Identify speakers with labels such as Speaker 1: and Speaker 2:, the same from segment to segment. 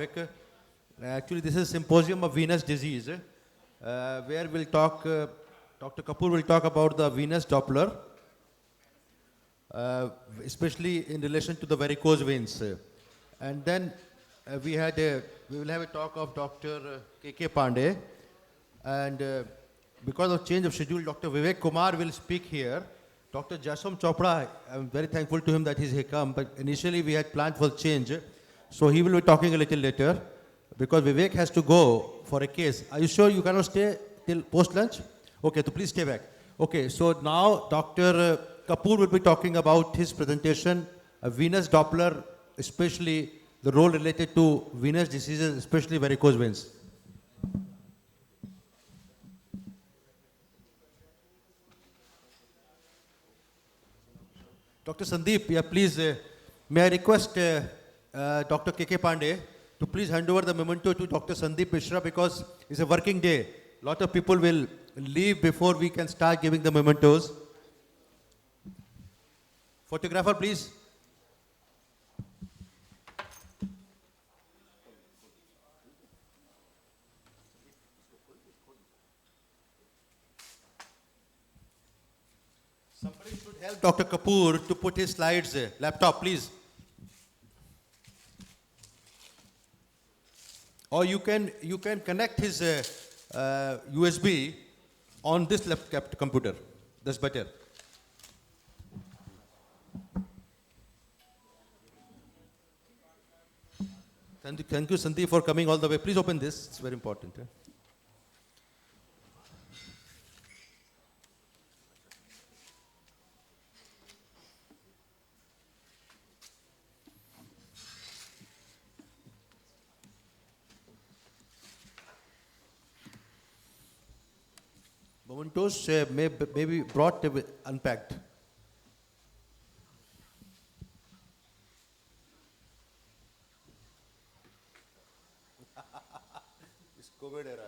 Speaker 1: Actually, this is Symposium of Venous Disease, where we'll talk, Dr. Kapoor will talk about the venous Doppler, especially in relation to the varicose veins. And then we will have a talk of Dr. K.K. Pandey. And because of change of schedule, Dr. Vivek Kumar will speak here. Dr. Jaswant Chopra, I'm very thankful to him that he's come, but initially we had planned for change. So he will be talking a little later because Vivek has to go for a case. Are you sure you cannot stay till post-lunch? Okay, so please stay back. Okay, so now Dr. Kapoor will be talking about his presentation, a venous Doppler, especially the role related to venous diseases, especially varicose veins. Dr. Sandeep, yeah, please, may I request Dr. K.K. Pandey to please hand over the memento to Dr. Sandeep Mishra because it's a working day. A lot of people will leave before we can start giving the mementos. Photographer, please. Somebody should help Dr. Kapoor to put his slides. Laptop, please. Or you can connect his USB on this laptop computer. That's better. Thank you, Sandeep, for coming all the way. Please open this. It's very important. Mementos may be brought unpacked. It's COVID era.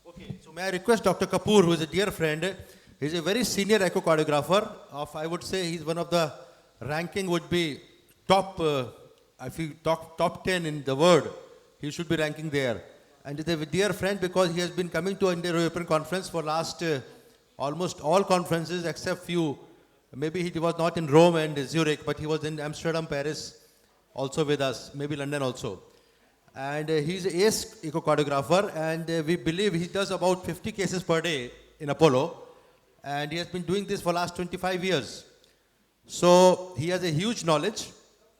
Speaker 1: Okay, so may I request Dr. Kapoor, who is a dear friend, he's a very senior echocardiographer of, I would say he's one of the ranking would be top, I feel top 10 in the world. He should be ranking there. And he's a dear friend because he has been coming to Indo-European conference for last almost all conferences except few. Maybe he was not in Rome and Zurich, but he was in Amsterdam, Paris, also with us, maybe London also. And he's an ace echocardiographer, and we believe he does about 50 cases per day in Apollo, and he has been doing this for last 25 years. So he has a huge knowledge,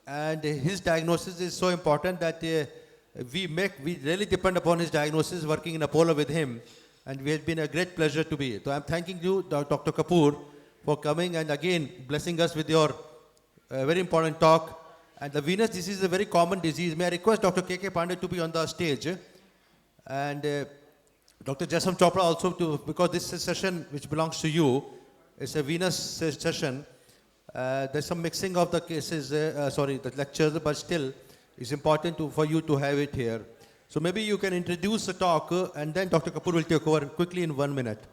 Speaker 1: and his diagnosis is so important that we really depend upon his diagnosis working in Apollo with him, and it has been a great pleasure to be. So I'm thanking you, Dr. Kapoor, for coming and again blessing us with your very important talk. And the venous disease is a very common disease. May I request Dr. K.K. Pandey to be on the stage? And Dr. Jaswant Chopra also because this session which belongs to you, it's a venous session. There's some mixing of the cases, the lectures, but still it's important for you to have it here. So maybe you can introduce the talk and then Dr. Kapoor will take over quickly in 1 minute.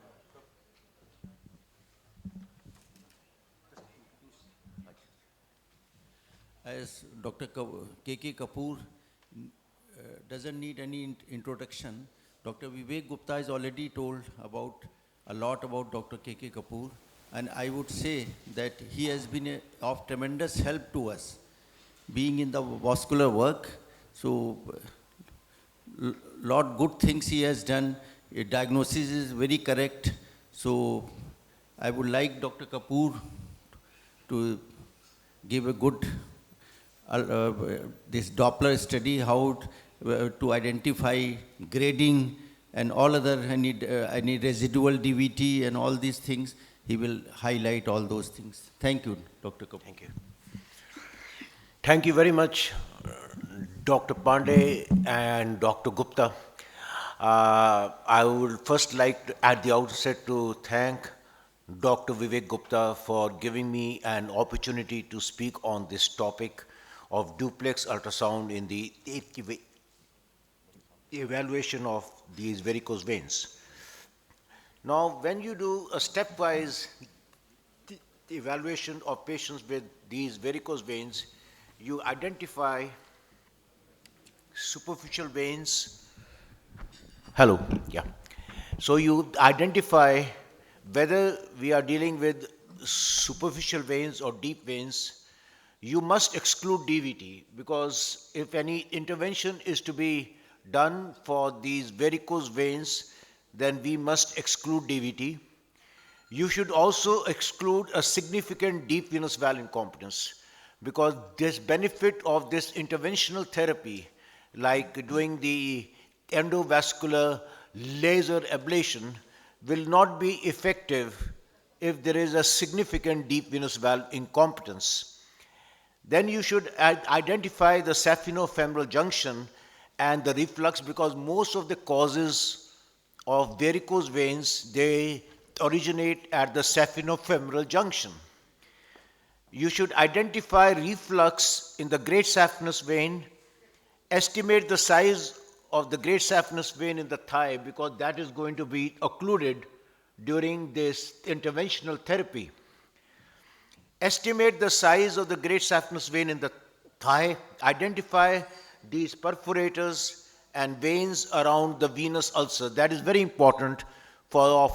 Speaker 2: As Dr. K.K. Kapoor doesn't need any introduction, Dr. Vivek Gupta has already told a lot about Dr. K.K. Kapoor, and I would say that he has been of tremendous help to us, being in the vascular work. So, lot good things he has done. Diagnosis is very correct. So, I would like Dr. Kapoor to give a good this Doppler study, how to identify grading and all other any residual DVT and all these things. He will highlight all those things. Thank you, Dr. Kapoor.
Speaker 3: Thank you. Thank you very much, Dr. Pandey and Dr. Gupta. I would first like to, at the outset to thank Dr. Vivek Gupta for giving me an opportunity to speak on this topic of duplex ultrasound in the evaluation of these varicose veins. Now, when you do a stepwise evaluation of patients with these varicose veins, you identify superficial veins. Hello, yeah. So you identify whether we are dealing with superficial veins or deep veins. You must exclude DVT because if any intervention is to be done for these varicose veins, then we must exclude DVT. You should also exclude a significant deep venous valve incompetence because this benefit of this interventional therapy, like doing the endovascular laser ablation, will not be effective if there is a significant deep venous valve incompetence. Then you should identify the saphenofemoral junction and the reflux because most of the causes of varicose veins, they originate at the saphenofemoral junction. You should identify reflux in the great saphenous vein, estimate the size of the great saphenous vein in the thigh because that is going to be occluded during this interventional therapy. Estimate the size of the great saphenous vein in the thigh, identify these perforators and veins around the venous ulcer. That is very important for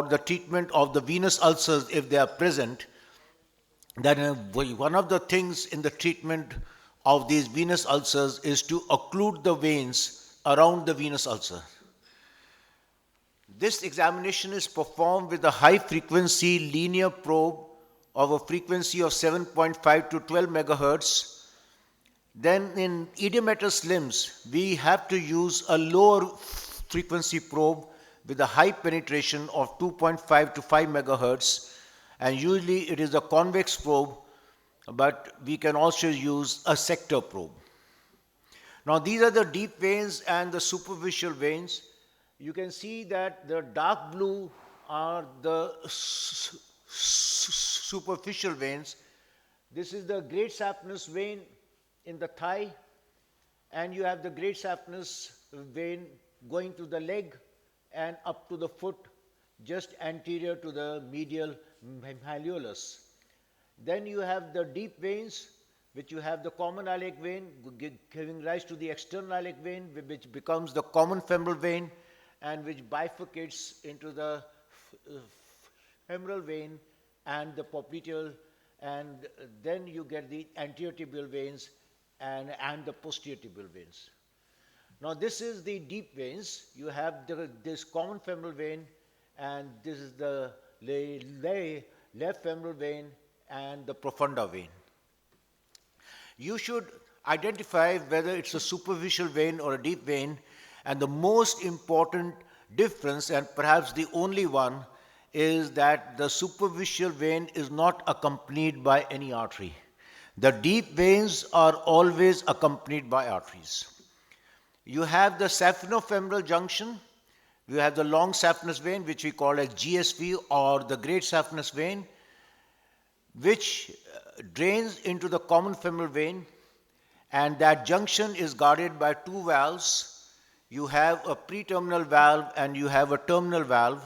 Speaker 3: the treatment of the venous ulcers if they are present. Then one of the things in the treatment of these venous ulcers is to occlude the veins around the venous ulcer. This examination is performed with a high frequency linear probe of a frequency of 7.5 to 12 megahertz. Then in edematous limbs, we have to use a lower frequency probe with a high penetration of 2.5 to 5 megahertz. And usually it is a convex probe, but we can also use a sector probe. Now these are the deep veins and the superficial veins. You can see that the dark blue are the superficial veins. This is the great saphenous vein in the thigh, and you have the great saphenous vein going to the leg and up to the foot, just anterior to the medial malleolus. Then you have the deep veins, which you have the common iliac vein giving rise to the external iliac vein, which becomes the common femoral vein and which bifurcates into the femoral vein and the popliteal, and then you get the anterior tibial veins and the posterior tibial veins. Now this is the deep veins. You have this common femoral vein, and this is the left femoral vein and the profunda vein. You should identify whether it's a superficial vein or a deep vein, and the most important difference, and perhaps the only one, is that the superficial vein is not accompanied by any artery. The deep veins are always accompanied by arteries. You have the saphenofemoral junction. You have the long saphenous vein, which we call as GSV, or the great saphenous vein, which drains into the common femoral vein, and that junction is guarded by two valves. You have a pre-terminal valve and you have a terminal valve,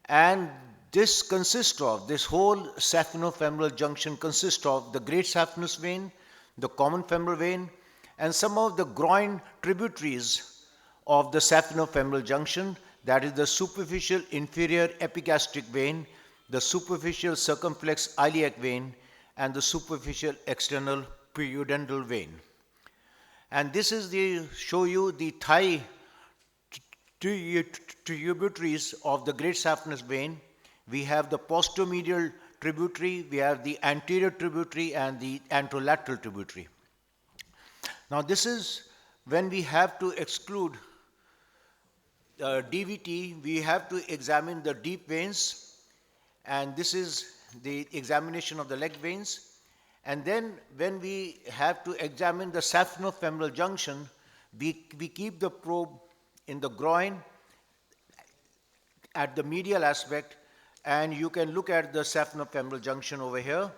Speaker 3: and this whole saphenofemoral junction consists of the great saphenous vein, the common femoral vein, and some of the groin tributaries of the saphenofemoral junction, that is the superficial inferior epigastric vein, the superficial circumflex iliac vein, and the superficial external pudendal vein. And this is show you the thigh tributaries of the great saphenous vein. We have the posteromedial tributary, we have the anterior tributary, and the anterolateral tributary. Now this is when we have to exclude DVT, we have to examine the deep veins, and this is the examination of the leg veins. And then when we have to examine the saphenofemoral junction, we keep the probe in the groin at the medial aspect, and you can look at the saphenofemoral junction over here,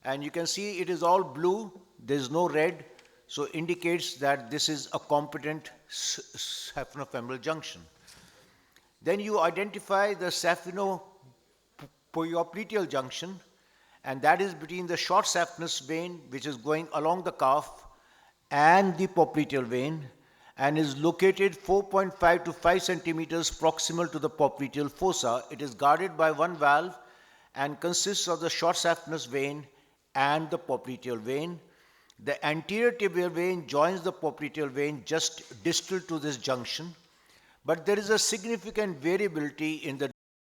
Speaker 3: and you can see it is all blue, there is no red, so indicates that this is a competent saphenofemoral junction. Then you identify the saphenopopliteal junction, and that is between the short saphenous vein, which is going along the calf, and the popliteal vein, and is located 4.5 to 5 centimeters proximal to the popliteal fossa. It is guarded by one valve and consists of the short saphenous vein and the popliteal vein. The anterior tibial vein joins the popliteal vein just distal to this junction, but there is a significant variability in the